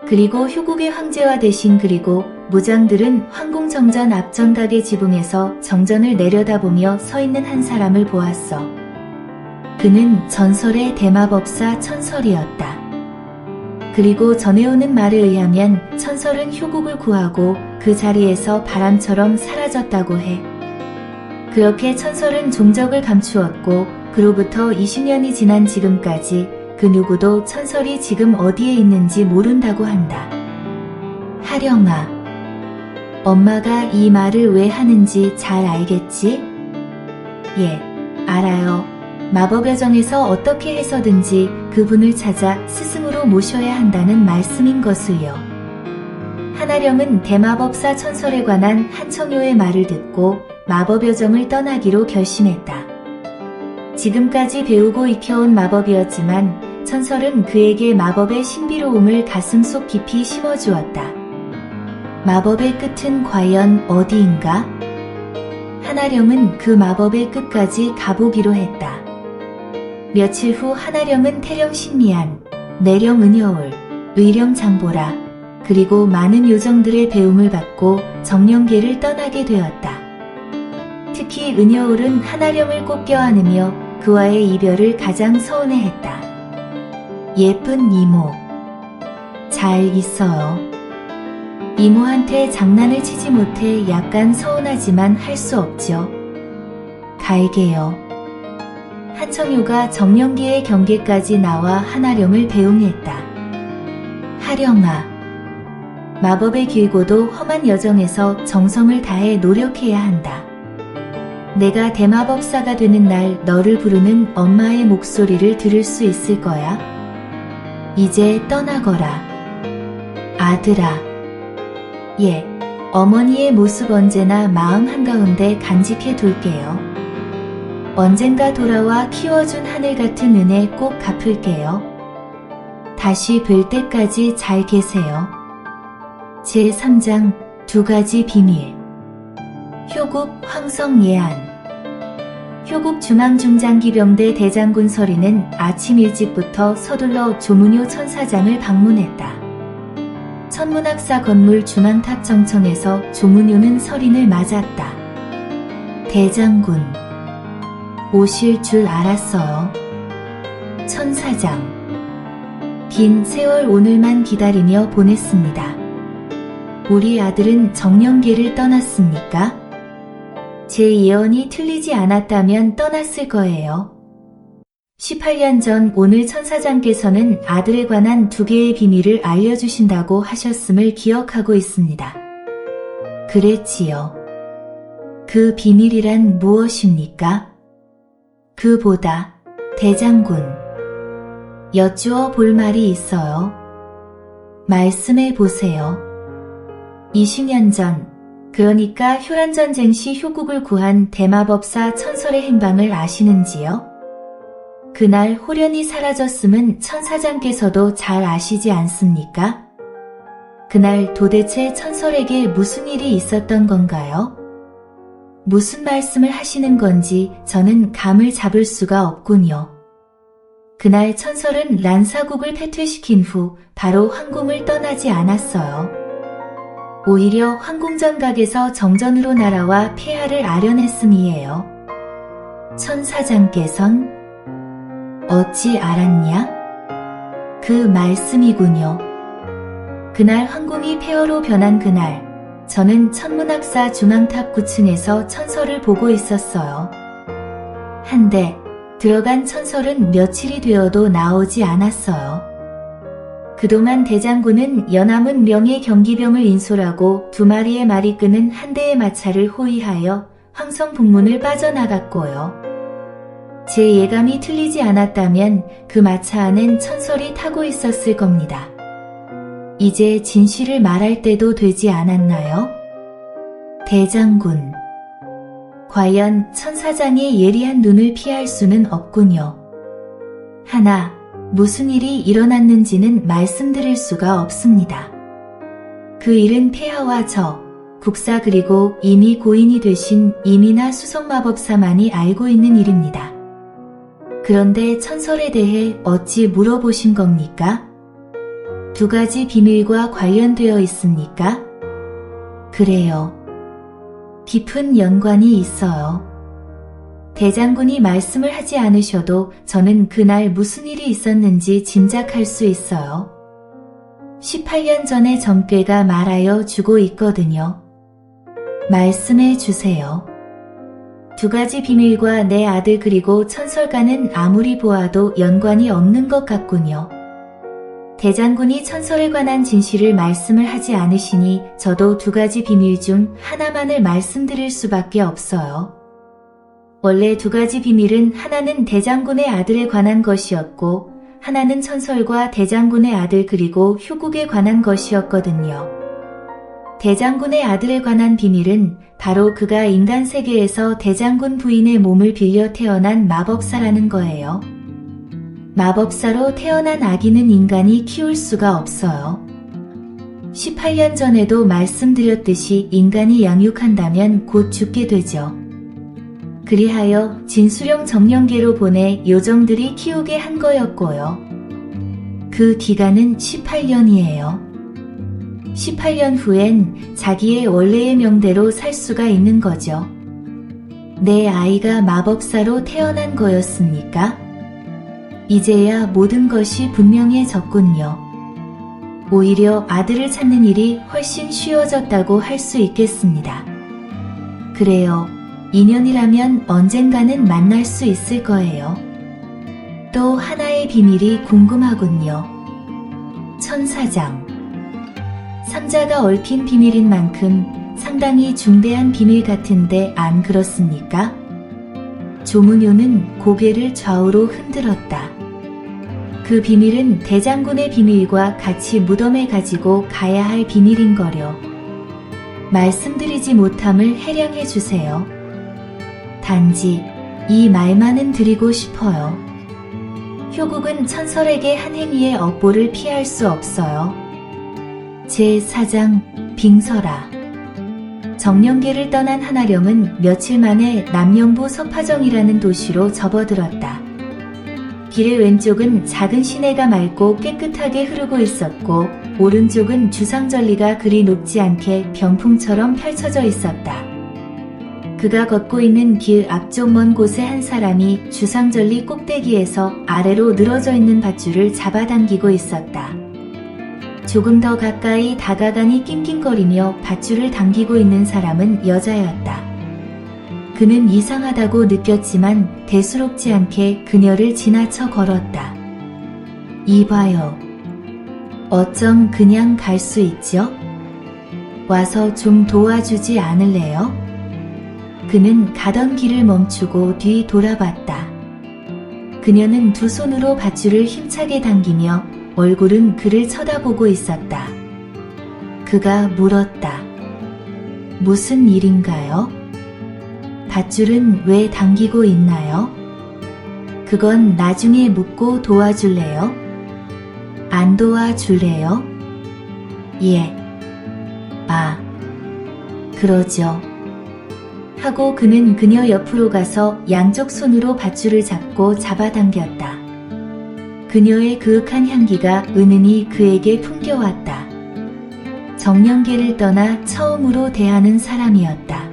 그리고 효국의 황제와 대신 그리고 무장들은 황궁정전 앞 정각의 지붕에서 정전을 내려다보며 서 있는 한 사람을 보았어. 그는 전설의 대마법사 천설이었다. 그리고 전해오는 말에 의하면 천설은 효국을 구하고 그 자리에서 바람처럼 사라졌다고 해. 그렇게 천설은 종적을 감추었고 그로부터 20년이 지난 지금까지 그 누구도 천설이 지금 어디에 있는지 모른다고 한다. 하령아, 엄마가 이 말을 왜 하는지 잘 알겠지? 예, 알아요. 마법여정에서 어떻게 해서든지 그분을 찾아 스승으로 모셔야 한다는 말씀인 것을요. 한하령은 대마법사 천설에 관한 한청요의 말을 듣고 마법여정을 떠나기로 결심했다. 지금까지 배우고 익혀온 마법이었지만 천설은 그에게 마법의 신비로움을 가슴속 깊이 심어주었다. 마법의 끝은 과연 어디인가? 한하령은 그 마법의 끝까지 가보기로 했다. 며칠 후 한하령은 태령 신미안, 내령 은여울, 의령 장보라, 그리고 많은 요정들의 배움을 받고 정령계를 떠나게 되었다. 특히 은여울은 한하령을 꼭 껴안으며 그와의 이별을 가장 서운해했다. 예쁜 이모, 잘 있어요. 이모한테 장난을 치지 못해 약간 서운하지만 할 수 없죠. 갈게요. 한청요가 정령계의 경계까지 나와 한하령을 배웅했다. 하령아, 마법의 길고도 험한 여정에서 정성을 다해 노력해야 한다. 내가 대마법사가 되는 날 너를 부르는 엄마의 목소리를 들을 수 있을 거야. 이제 떠나거라. 아들아. 예, 어머니의 모습 언제나 마음 한가운데 간직해 둘게요. 언젠가 돌아와 키워준 하늘 같은 은혜 꼭 갚을게요. 다시 뵐 때까지 잘 계세요. 제3장 2가지 비밀. 효국 황성예안. 효국 중앙중장기병대 대장군 서리는 아침 일찍부터 서둘러 조문효 천사장을 방문했다. 천문학사 건물 중앙탑 정청에서 조문효는 서린을 맞았다. 대장군, 오실 줄 알았어요. 천사장, 긴 세월 오늘만 기다리며 보냈습니다. 우리 아들은 정령계를 떠났습니까? 제 예언이 틀리지 않았다면 떠났을 거예요. 18년 전 오늘 천사장께서는 아들에 관한 2개의 비밀을 알려주신다고 하셨음을 기억하고 있습니다. 그랬지요. 그 비밀이란 무엇입니까? 그보다 대장군, 여쭈어 볼 말이 있어요. 말씀해 보세요. 20년 전, 그러니까 효란전쟁 시 효국을 구한 대마법사 천설의 행방을 아시는지요? 그날 호련히 사라졌음은 천사장께서도 잘 아시지 않습니까? 그날 도대체 천설에게 무슨 일이 있었던 건가요? 무슨 말씀을 하시는 건지 저는 감을 잡을 수가 없군요. 그날 천설은 란사국을 패퇴시킨 후 바로 황궁을 떠나지 않았어요. 오히려 황궁정각에서 정전으로 날아와 폐하를 아련했음이에요. 천사장께선 어찌 알았냐? 그 말씀이군요. 그날 황궁이 폐허로 변한 그날, 저는 천문학사 중앙탑 9층에서 천설을 보고 있었어요. 한데 들어간 천설은 며칠이 되어도 나오지 않았어요. 그동안 대장군은 연암은 명예 경기병을 인솔하고 2마리의 말이 끄는 한 대의 마차를 호위하여 황성북문을 빠져나갔고요. 제 예감이 틀리지 않았다면 그 마차 안엔 천설이 타고 있었을 겁니다. 이제 진실을 말할 때도 되지 않았나요? 대장군, 과연 천사장의 예리한 눈을 피할 수는 없군요. 하나, 무슨 일이 일어났는지는 말씀드릴 수가 없습니다. 그 일은 폐하와 저, 국사 그리고 이미 고인이 되신 이민하 수성마법사만이 알고 있는 일입니다. 그런데 천설에 대해 어찌 물어보신 겁니까? 두 가지 비밀과 관련되어 있습니까? 그래요. 깊은 연관이 있어요. 대장군이 말씀을 하지 않으셔도 저는 그날 무슨 일이 있었는지 짐작할 수 있어요. 18년 전에 점괘가 말하여 주고 있거든요. 말씀해 주세요. 두 가지 비밀과 내 아들 그리고 천설과는 아무리 보아도 연관이 없는 것 같군요. 대장군이 천설에 관한 진실을 말씀을 하지 않으시니 저도 두 가지 비밀 중 하나만을 말씀드릴 수밖에 없어요. 원래 두 가지 비밀은 하나는 대장군의 아들에 관한 것이었고 하나는 천설과 대장군의 아들 그리고 효국에 관한 것이었거든요. 대장군의 아들에 관한 비밀은 바로 그가 인간 세계에서 대장군 부인의 몸을 빌려 태어난 마법사라는 거예요. 마법사로 태어난 아기는 인간이 키울 수가 없어요. 18년 전에도 말씀드렸듯이 인간이 양육한다면 곧 죽게 되죠. 그리하여 진수령 정령계로 보내 요정들이 키우게 한 거였고요. 그 기간은 18년이에요. 18년 후엔 자기의 원래의 명대로 살 수가 있는 거죠. 내 아이가 마법사로 태어난 거였습니까? 이제야 모든 것이 분명해졌군요. 오히려 아들을 찾는 일이 훨씬 쉬워졌다고 할 수 있겠습니다. 그래요. 인연이라면 언젠가는 만날 수 있을 거예요. 또 하나의 비밀이 궁금하군요. 천사장. 삼자가 얽힌 비밀인 만큼 상당히 중대한 비밀 같은데 안 그렇습니까? 조문효는 고개를 좌우로 흔들었다. 그 비밀은 대장군의 비밀과 같이 무덤에 가지고 가야 할 비밀인 거려. 말씀드리지 못함을 해량해 주세요. 단지 이 말만은 드리고 싶어요. 효국은 천설에게 한 행위의 업보를 피할 수 없어요. 제4장 빙설아. 정령계를 떠난 한아령은 며칠 만에 남영부 서파정이라는 도시로 접어들었다. 길의 왼쪽은 작은 시내가 맑고 깨끗하게 흐르고 있었고 오른쪽은 주상절리가 그리 높지 않게 병풍처럼 펼쳐져 있었다. 그가 걷고 있는 길 앞쪽 먼 곳에 한 사람이 주상절리 꼭대기에서 아래로 늘어져 있는 밧줄을 잡아당기고 있었다. 조금 더 가까이 다가가니 낑낑거리며 밧줄을 당기고 있는 사람은 여자였다. 그는 이상하다고 느꼈지만 대수롭지 않게 그녀를 지나쳐 걸었다. 이봐요. 어쩜 그냥 갈 수 있죠? 와서 좀 도와주지 않을래요? 그는 가던 길을 멈추고 뒤 돌아봤다. 그녀는 두 손으로 밧줄을 힘차게 당기며 얼굴은 그를 쳐다보고 있었다. 그가 물었다. 무슨 일인가요? 밧줄은 왜 당기고 있나요? 그건 나중에 묻고 도와줄래요? 안 도와줄래요? 예. 아, 그러죠. 하고 그는 그녀 옆으로 가서 양쪽 손으로 밧줄을 잡고 잡아당겼다. 그녀의 그윽한 향기가 은은히 그에게 풍겨왔다. 정령계를 떠나 처음으로 대하는 사람이었다.